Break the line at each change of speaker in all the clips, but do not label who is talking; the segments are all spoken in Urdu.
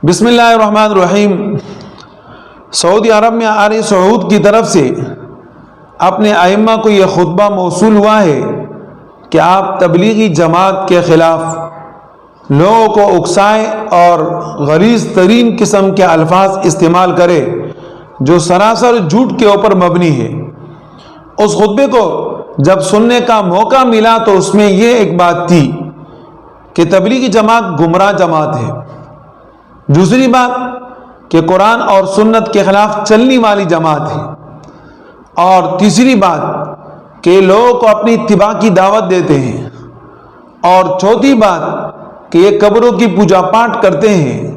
بسم اللہ الرحمن الرحیم۔ سعودی عرب میں آل سعود کی طرف سے اپنے ائمہ کو یہ خطبہ موصول ہوا ہے کہ آپ تبلیغی جماعت کے خلاف لوگوں کو اکسائیں اور غلیظ ترین قسم کے الفاظ استعمال کرے جو سراسر جھوٹ کے اوپر مبنی ہے۔ اس خطبے کو جب سننے کا موقع ملا تو اس میں یہ ایک بات تھی کہ تبلیغی جماعت گمراہ جماعت ہے، دوسری بات کہ قرآن اور سنت کے خلاف چلنے والی جماعت ہے، اور تیسری بات کہ لوگوں کو اپنی اتباع کی دعوت دیتے ہیں، اور چوتھی بات کہ یہ قبروں کی پوجا پاٹ کرتے ہیں،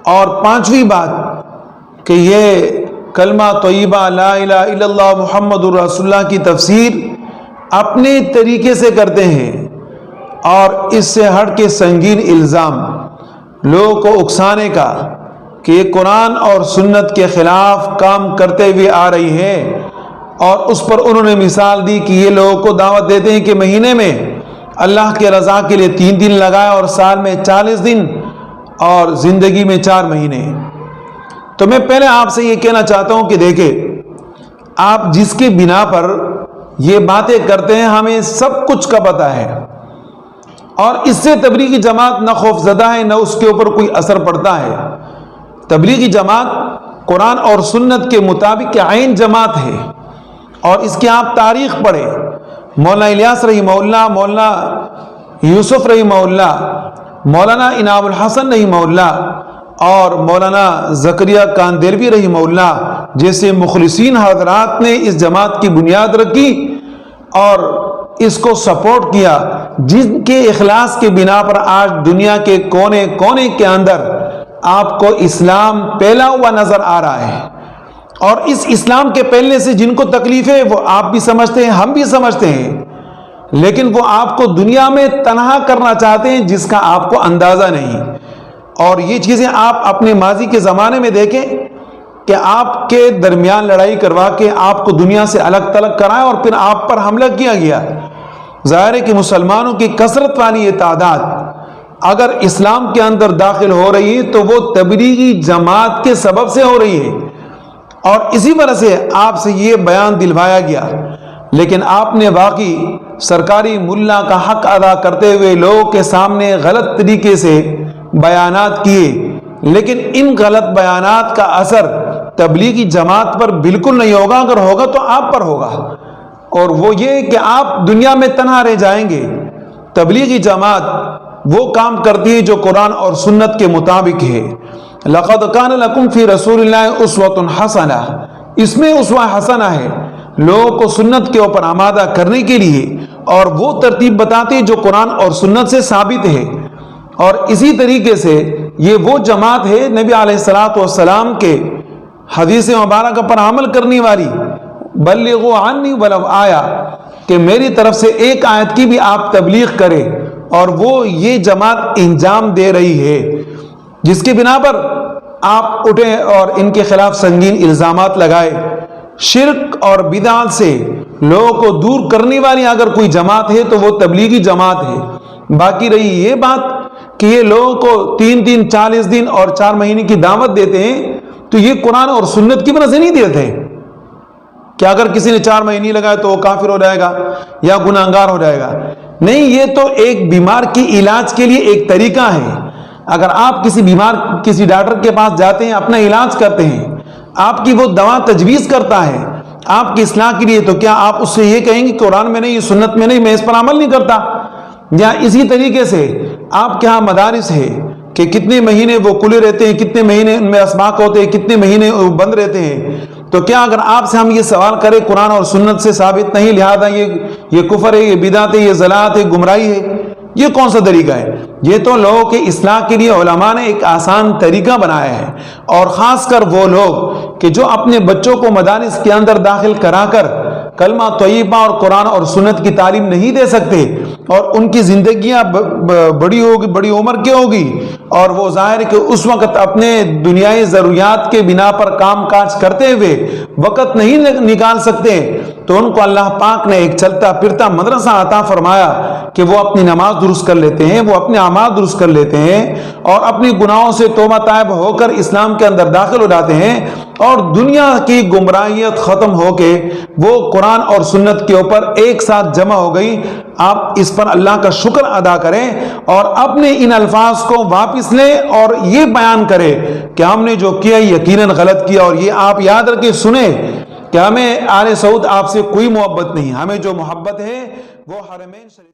اور پانچویں بات کہ یہ کلمہ طیبہ لا الہ الا اللہ محمد رسول اللہ کی تفسیر اپنے طریقے سے کرتے ہیں، اور اس سے ہٹ کے سنگین الزام لوگوں کو اکسانے کا کہ یہ قرآن اور سنت کے خلاف کام کرتے ہوئے آ رہی ہے۔ اور اس پر انہوں نے مثال دی کہ یہ لوگوں کو دعوت دیتے ہیں کہ مہینے میں اللہ کے رضا کے لیے 3 دن لگائے اور سال میں 40 دن اور زندگی میں 4 مہینے۔ تو میں پہلے آپ سے یہ کہنا چاہتا ہوں کہ دیکھیں، آپ جس کی بنا پر یہ باتیں کرتے ہیں ہمیں سب کچھ کا پتہ ہے، اور اس سے تبلیغی جماعت نہ خوف زدہ ہے نہ اس کے اوپر کوئی اثر پڑتا ہے۔ تبلیغی جماعت قرآن اور سنت کے مطابق عین جماعت ہے، اور اس کی آپ تاریخ پڑھیں، مولانا الیاس رحمہ اللہ، مولانا یوسف رحمہ اللہ، مولانا انعام الحسن رحمہ اللہ اور مولانا زکریا کاندیروی رحمہ اللہ جیسے مخلصین حضرات نے اس جماعت کی بنیاد رکھی اور اس کو سپورٹ کیا، جن کے اخلاص کے بنا پر آج دنیا کے کونے کونے کے اندر آپ کو اسلام پھیلا ہوا نظر آ رہا ہے۔ اور اس اسلام کے پھیلنے سے جن کو تکلیف ہے وہ آپ بھی سمجھتے ہیں، ہم بھی سمجھتے ہیں، لیکن وہ آپ کو دنیا میں تنہا کرنا چاہتے ہیں جس کا آپ کو اندازہ نہیں۔ اور یہ چیزیں آپ اپنے ماضی کے زمانے میں دیکھیں کہ آپ کے درمیان لڑائی کروا کے آپ کو دنیا سے الگ تلگ کرائے اور پھر آپ پر حملہ کیا گیا۔ ظاہر ہے کہ مسلمانوں کی کثرت والی یہ تعداد اگر اسلام کے اندر داخل ہو رہی ہے تو وہ تبلیغی جماعت کے سبب سے ہو رہی ہے، اور اسی وجہ سے آپ سے یہ بیان دلوایا گیا، لیکن آپ نے باقی سرکاری ملا کا حق ادا کرتے ہوئے لوگوں کے سامنے غلط طریقے سے بیانات کیے، لیکن ان غلط بیانات کا اثر تبلیغی جماعت پر بالکل نہیں ہوگا، اگر ہوگا تو آپ پر ہوگا، اور وہ یہ کہ آپ دنیا میں تنہا رہ جائیں گے۔ تبلیغی جماعت وہ کام کرتی ہے جو قرآن اور سنت کے مطابق ہے۔ لَقَدْ كَانَ لَكُمْ فِي رَسُولِ اللَّهِ أُسْوَةٌ حَسَنَةٌ، اس میں اسوہ حسنہ ہے لوگوں کو سنت کے اوپر آمادہ کرنے کے لیے، اور وہ ترتیب بتاتے ہیں جو قرآن اور سنت سے ثابت ہے۔ اور اسی طریقے سے یہ وہ جماعت ہے نبی علیہ الصلوۃ والسلام کے حدیث مبارکہ پر عمل کرنے والی، بلغوا عنی ولو آیا، کہ میری طرف سے ایک آیت کی بھی آپ تبلیغ کریں، اور وہ یہ جماعت انجام دے رہی ہے، جس کی بنا پر آپ اٹھیں اور ان کے خلاف سنگین الزامات لگائے۔ شرک اور بدعت سے لوگوں کو دور کرنے والی اگر کوئی جماعت ہے تو وہ تبلیغی جماعت ہے۔ باقی رہی یہ بات کہ یہ لوگوں کو 3 دن 40 دن اور 4 مہینے کی دعوت دیتے ہیں، تو یہ قرآن اور سنت کی وجہ سے نہیں دیتے کہ اگر کسی نے 4 مہینے لگائے تو وہ کافر ہو جائے گا یا گناہگار ہو جائے گا، نہیں، یہ تو ایک بیمار کی علاج کے لیے ایک طریقہ ہے۔ اگر آپ کسی ڈاکٹر کے پاس جاتے ہیں، اپنا علاج کرتے ہیں، آپ کی وہ دوا تجویز کرتا ہے آپ کی اصلاح کے لیے، تو کیا آپ اس سے یہ کہیں گے قرآن میں نہیں، سنت میں نہیں، میں اس پر عمل نہیں کرتا؟ یا اسی طریقے سے آپ کے ہاں مدارس ہے کہ کتنے مہینے وہ کھلے رہتے ہیں، کتنے مہینے ان میں اسباق ہوتے ہیں، کتنے مہینے بند رہتے ہیں، تو کیا اگر آپ سے ہم یہ سوال کریں قرآن اور سنت سے ثابت نہیں، لہذا یہ کفر ہے، یہ بدعت ہے، یہ ضلالت ہے، گمراہی ہے، یہ کون سا طریقہ ہے؟ یہ تو لوگوں کے اصلاح کے لیے علماء نے ایک آسان طریقہ بنایا ہے، اور خاص کر وہ لوگ کہ جو اپنے بچوں کو مدارس کے اندر داخل کرا کر کلمہ طیبہ اور قرآن اور سنت کی تعلیم نہیں دے سکتے، اور ان کی زندگیاں بڑی عمر کی ہوگی، اور وہ ظاہر ہے کہ اس وقت اپنے دنیائی ضروریات کے بنا پر کام کاج کرتے ہوئے وقت نہیں نکال سکتے، تو ان کو اللہ پاک نے ایک چلتا پھرتا مدرسہ عطا فرمایا کہ وہ اپنی نماز درست کر لیتے ہیں، وہ اپنے اعمال درست کر لیتے ہیں اور اپنی گناہوں سے توبہ طائب ہو کر اسلام کے اندر داخل ہو جاتے ہیں، اور دنیا کی گمراہیت ختم ہو کے وہ قرآن اور سنت کے اوپر ایک ساتھ جمع ہو گئی۔ آپ اس پر اللہ کا شکر ادا کریں اور اپنے ان الفاظ کو واپس لیں اور یہ بیان کریں کہ ہم نے جو کیا یقیناً غلط کیا، اور یہ آپ یاد رکھیں، سنیں کہ ہمیں آل سعود آپ سے کوئی محبت نہیں، ہمیں جو محبت ہے وہ حرمین شریف